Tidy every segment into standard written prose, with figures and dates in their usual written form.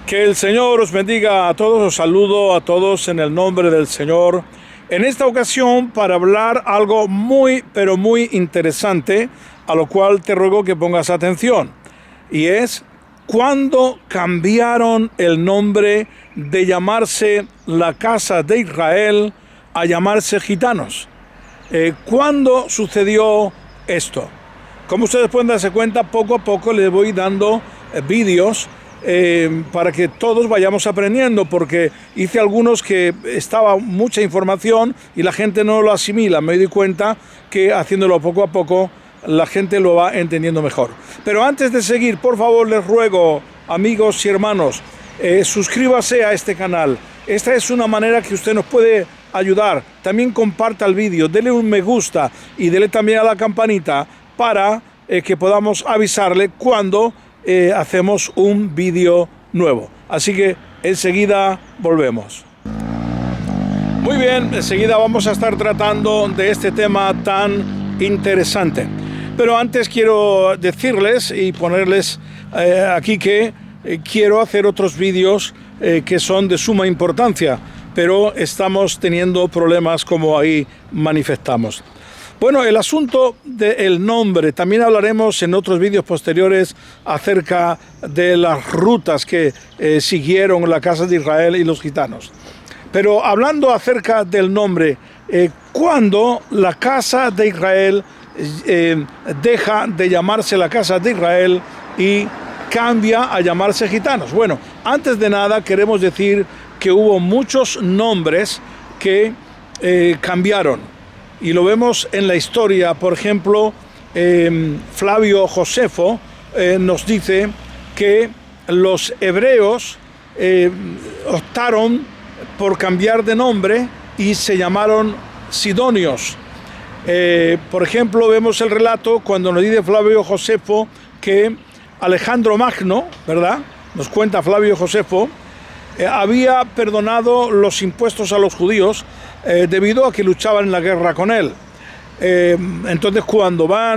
Que el Señor os bendiga a todos, os saludo a todos en el nombre del Señor. En esta ocasión para hablar algo muy, pero muy interesante, a lo cual te ruego que pongas atención. Y es, ¿cuándo cambiaron el nombre de llamarse la casa de Israel a llamarse gitanos? ¿Cuándo sucedió esto? Como ustedes pueden darse cuenta, poco a poco les voy dando vídeos para que todos vayamos aprendiendo, porque hice algunos que estaba mucha información y la gente no lo asimila. Me doy cuenta que haciéndolo poco a poco la gente lo va entendiendo mejor. Pero antes de seguir, por favor, les ruego, amigos y hermanos, suscríbase a este canal. Esta es una manera que usted nos puede ayudar. También comparta el vídeo, dele un me gusta y dele también a la campanita para que podamos avisarle cuando hacemos un vídeo nuevo. Así que enseguida volvemos. Muy bien, enseguida vamos a estar tratando de este tema tan interesante. Pero antes quiero decirles y ponerles aquí que quiero hacer otros vídeos que son de suma importancia, pero estamos teniendo problemas como ahí manifestamos. Bueno, el asunto del nombre, también hablaremos en otros vídeos posteriores acerca de las rutas que siguieron la casa de Israel y los gitanos. Pero hablando acerca del nombre, ¿cuándo la casa de Israel deja de llamarse la casa de Israel y cambia a llamarse gitanos? Bueno, antes de nada queremos decir que hubo muchos nombres que cambiaron. Y lo vemos en la historia. Por ejemplo, Flavio Josefo nos dice que los hebreos optaron por cambiar de nombre y se llamaron sidonios. Por ejemplo, vemos el relato cuando nos dice Flavio Josefo que Alejandro Magno, ¿verdad? Nos cuenta Flavio Josefo, había perdonado los impuestos a los judíos debido a que luchaban en la guerra con él. Entonces cuando va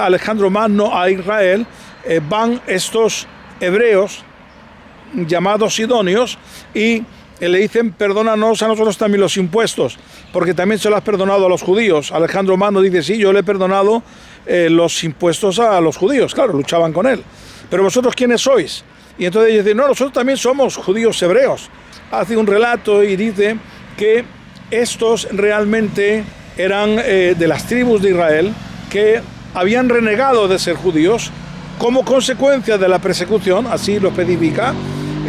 Alejandro Magno a Israel, van estos hebreos llamados sidonios y le dicen: perdónanos a nosotros también los impuestos, porque también se lo has perdonado a los judíos. Alejandro Magno dice: sí, yo le he perdonado los impuestos a los judíos. Claro, luchaban con él. Pero vosotros, ¿quiénes sois? Y entonces ellos dicen: no, nosotros también somos judíos hebreos. Hace un relato y dice que estos realmente eran de las tribus de Israel que habían renegado de ser judíos como consecuencia de la persecución, así lo especifica.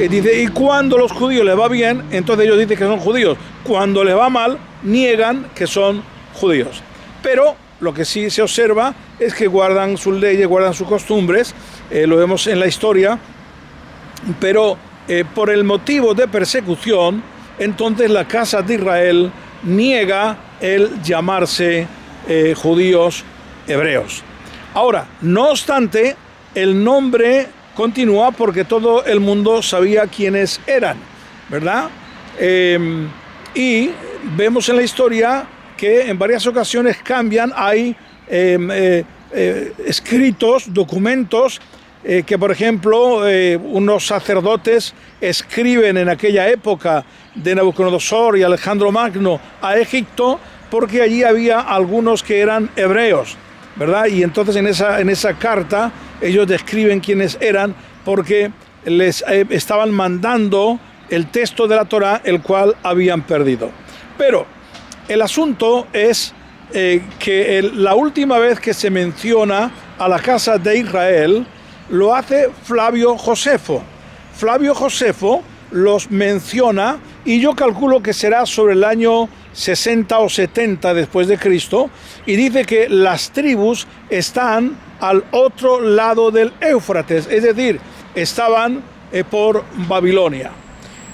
Dice, y cuando los judíos les va bien, entonces ellos dicen que son judíos. Cuando les va mal, niegan que son judíos. Pero lo que sí se observa es que guardan sus leyes, guardan sus costumbres, lo vemos en la historia, pero por el motivo de persecución, entonces la casa de Israel niega el llamarse judíos hebreos. Ahora, no obstante, el nombre continúa porque todo el mundo sabía quiénes eran, ¿verdad? Y vemos en la historia que en varias ocasiones cambian. Hay escritos, documentos, que por ejemplo unos sacerdotes escriben en aquella época de Nabucodonosor y Alejandro Magno a Egipto, porque allí había algunos que eran hebreos, ¿verdad? Y entonces en esa carta ellos describen quiénes eran, porque les estaban mandando el texto de la Torá, el cual habían perdido. Pero el asunto es que la última vez que se menciona a la casa de Israel lo hace Flavio Josefo. Flavio Josefo los menciona, y yo calculo que será sobre el año 60 o 70 después de Cristo, y dice que las tribus están al otro lado del Éufrates, es decir, estaban por Babilonia.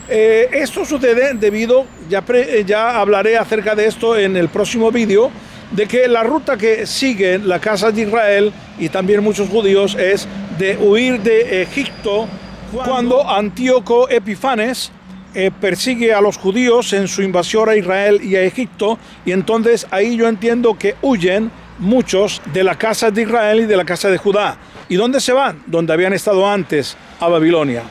Esto sucede debido, ya hablaré acerca de esto en el próximo vídeo, de que la ruta que sigue la casa de Israel y también muchos judíos es de huir de Egipto cuando Antíoco Epifanes persigue a los judíos en su invasión a Israel y a Egipto, y entonces ahí yo entiendo que huyen muchos de la casa de Israel y de la casa de Judá. ¿Y dónde se van? Donde habían estado antes, a Babilonia.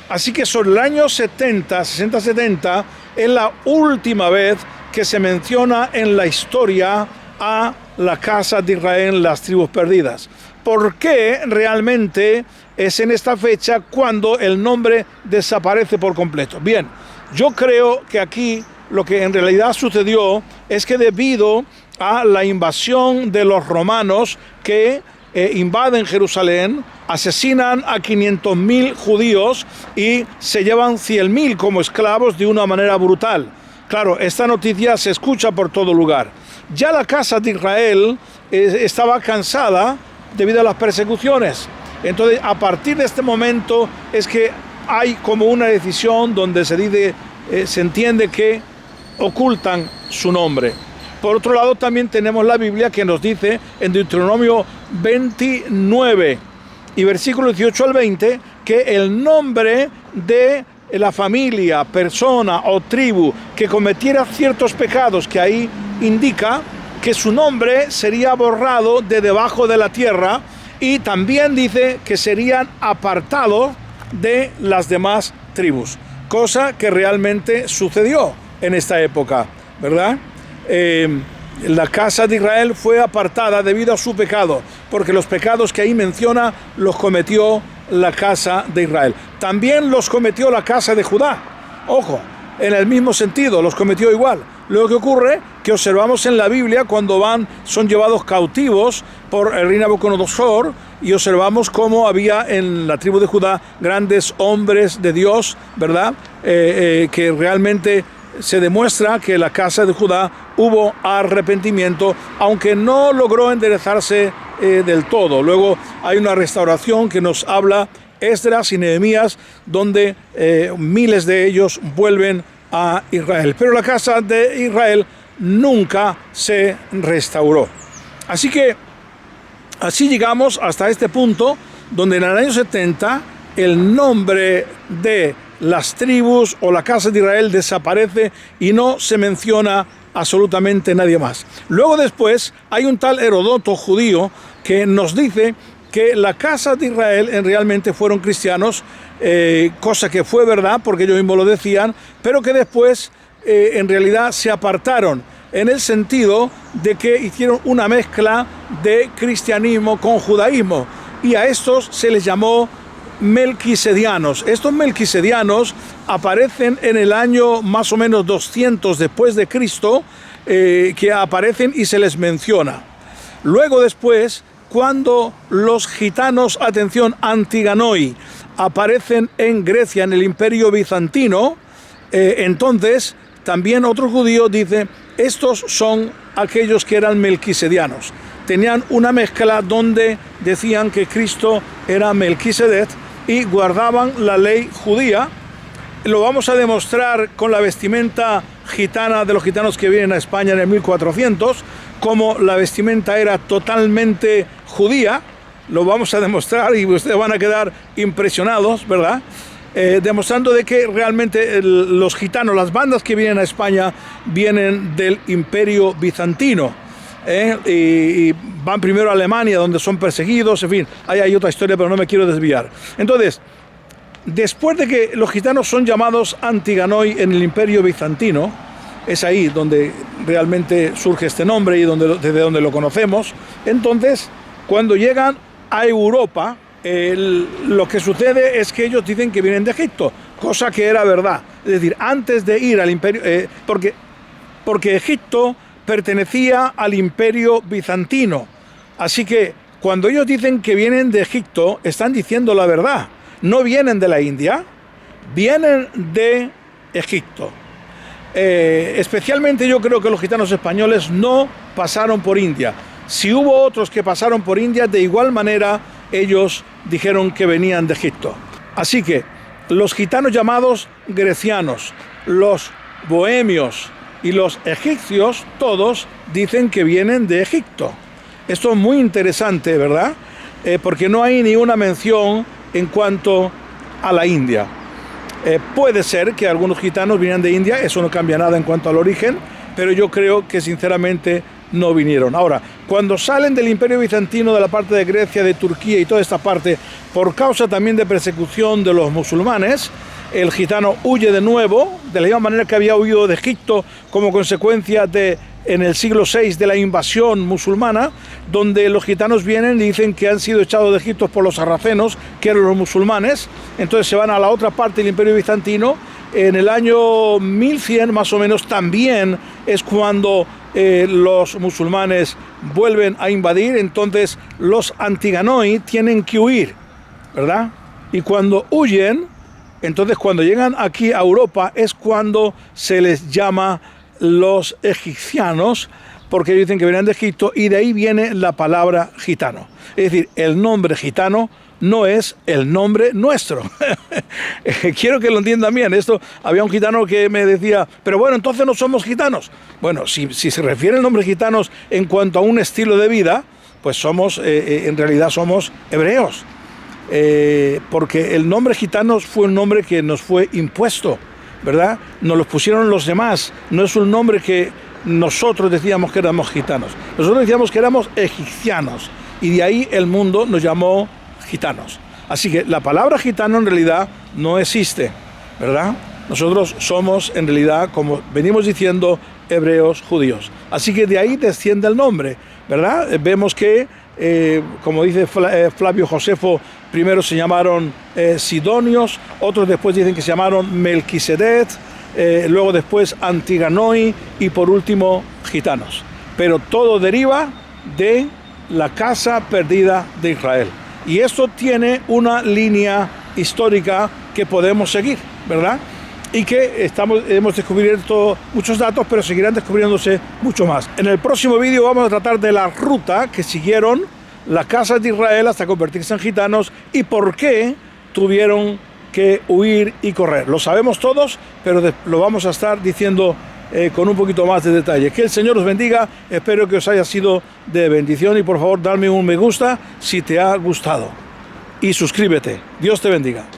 Así que sobre el año 70, 60-70, es la última vez que se menciona en la historia a la casa de Israel, las tribus perdidas. ¿Por qué realmente es en esta fecha cuando el nombre desaparece por completo? Bien, yo creo que aquí lo que en realidad sucedió es que debido a la invasión de los romanos que invaden Jerusalén, asesinan a 500.000 judíos y se llevan 100.000 como esclavos de una manera brutal. Claro, esta noticia se escucha por todo lugar. Ya la casa de Israel estaba cansada debido a las persecuciones. Entonces, a partir de este momento es que hay como una decisión donde se dice, se entiende que ocultan su nombre. Por otro lado, también tenemos la Biblia que nos dice en Deuteronomio 29 y versículo 18 al 20 que el nombre de la familia, persona o tribu que cometiera ciertos pecados, que ahí indica que su nombre sería borrado de debajo de la tierra, y también dice que serían apartados de las demás tribus, cosa que realmente sucedió en esta época, ¿verdad? La casa de Israel fue apartada debido a su pecado, porque los pecados que ahí menciona los cometió la casa de Israel. También los cometió la casa de Judá. Ojo, en el mismo sentido, los cometió igual. Lo que ocurre que observamos en la Biblia cuando son llevados cautivos por el rey Nabucodonosor, y observamos cómo había en la tribu de Judá grandes hombres de Dios, ¿verdad? Que realmente se demuestra que en la casa de Judá hubo arrepentimiento, aunque no logró enderezarse del todo. Luego hay una restauración que nos habla Esdras y Nehemías, donde miles de ellos vuelven a Israel. Pero la casa de Israel nunca se restauró. Así que así llegamos hasta este punto, donde en el año 70 el nombre de las tribus o la casa de Israel desaparece y no se menciona absolutamente nadie más. Luego después hay un tal Heródoto judío que nos dice que la casa de Israel realmente fueron cristianos, cosa que fue verdad porque ellos mismos lo decían, pero que después en realidad se apartaron en el sentido de que hicieron una mezcla de cristianismo con judaísmo, y a estos se les llamó melquisedianos. Estos melquisedianos aparecen en el año más o menos 200 después de Cristo, que aparecen y se les menciona. Luego después, cuando los gitanos, atención, Antiganoi, aparecen en Grecia, en el Imperio Bizantino, entonces también otro judío dice, estos son aquellos que eran melquisedianos. Tenían una mezcla donde decían que Cristo era Melquisedec y guardaban la ley judía. Lo vamos a demostrar con la vestimenta gitana de los gitanos que vienen a España en el 1400, como la vestimenta era totalmente judía. Lo vamos a demostrar y ustedes van a quedar impresionados, ¿verdad? Demostrando de que realmente los gitanos, las bandas que vienen a España, vienen del Imperio Bizantino. Y van primero a Alemania, donde son perseguidos, en fin, ahí hay otra historia, pero no me quiero desviar. Entonces, después de que los gitanos son llamados Antiganoi en el Imperio Bizantino, es ahí donde realmente surge este nombre y desde donde lo conocemos. Entonces, cuando llegan a Europa, lo que sucede es que ellos dicen que vienen de Egipto, cosa que era verdad. Es decir, antes de ir al imperio, porque Egipto pertenecía al Imperio Bizantino. Así que cuando ellos dicen que vienen de Egipto, están diciendo la verdad. No vienen de la India, vienen de Egipto. Especialmente yo creo que los gitanos españoles no pasaron por India. Si hubo otros que pasaron por India, de igual manera ellos dijeron que venían de Egipto. Así que los gitanos llamados grecianos, los bohemios y los egipcios, todos dicen que vienen de Egipto. Esto es muy interesante, ¿verdad? Porque no hay ni una mención en cuanto a la India. Puede ser que algunos gitanos vinieran de India, eso no cambia nada en cuanto al origen, pero yo creo que sinceramente no vinieron. Ahora, cuando salen del Imperio Bizantino, de la parte de Grecia, de Turquía y toda esta parte, por causa también de persecución de los musulmanes, el gitano huye de nuevo, de la misma manera que había huido de Egipto como consecuencia de, en el siglo VI, de la invasión musulmana, donde los gitanos vienen y dicen que han sido echados de Egipto por los sarracenos, que eran los musulmanes. Entonces se van a la otra parte del Imperio Bizantino. En el año 1100 más o menos también es cuando los musulmanes vuelven a invadir. Entonces los Antiganoi tienen que huir, ¿verdad? Y cuando huyen, entonces cuando llegan aquí a Europa es cuando se les llama los egipcianos, porque ellos dicen que venían de Egipto, y de ahí viene la palabra gitano. Es decir, el nombre gitano no es el nombre nuestro. Quiero que lo entiendan bien. Esto, había un gitano que me decía, pero bueno, entonces no somos gitanos. Bueno, si se refiere el nombre gitanos en cuanto a un estilo de vida, pues somos, en realidad somos hebreos. Porque el nombre gitanos fue un nombre que nos fue impuesto, ¿verdad? Nos lo pusieron los demás. No es un nombre que nosotros decíamos que éramos gitanos. Nosotros decíamos que éramos egipcianos. Y de ahí el mundo nos llamó gitanos. Así que la palabra gitano en realidad no existe, ¿verdad? Nosotros somos en realidad, como venimos diciendo, hebreos judíos. Así que de ahí desciende el nombre, ¿verdad? Vemos que, como dice Flavio Josefo, primero se llamaron sidonios, otros después dicen que se llamaron Melquisedec, luego después Antiganoi y por último gitanos. Pero todo deriva de la casa perdida de Israel. Y esto tiene una línea histórica que podemos seguir, ¿verdad? Y que hemos descubierto muchos datos, pero seguirán descubriéndose mucho más. En el próximo vídeo vamos a tratar de la ruta que siguieron las casas de Israel hasta convertirse en gitanos y por qué tuvieron que huir y correr. Lo sabemos todos, pero lo vamos a estar diciendo con un poquito más de detalle. Que el Señor os bendiga, espero que os haya sido de bendición y por favor dame un me gusta si te ha gustado y suscríbete. Dios te bendiga.